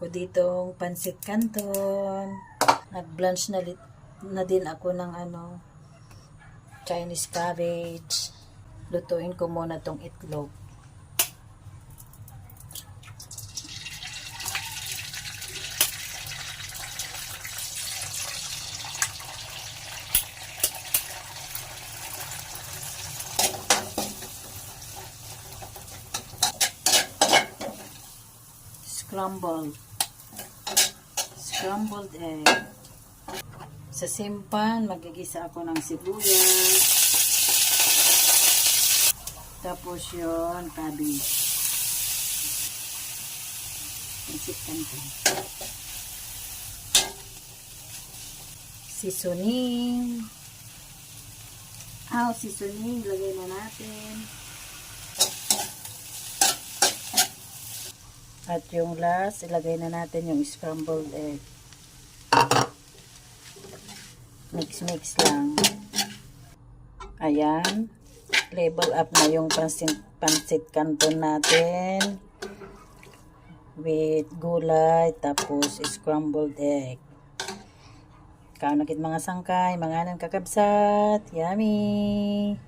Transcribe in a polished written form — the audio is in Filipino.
ko ditong pansit canton. Nag-blanch na din ako ng Chinese cabbage. Lutuin ko muna tong itlog. Scrambled egg. Sa simpan, magigisa ako ng sibuyas. Tapos yon cabbage. Pansit canton. Seasoning. Seasoning. Lagay na natin. At yung last, ilagay na natin yung scrambled egg. Mix lang. Ayan. Level up na yung pansit canton natin. With gulay, tapos scrambled egg. Kaunakit mga sangkay, mga nang kakabsat. Yummy!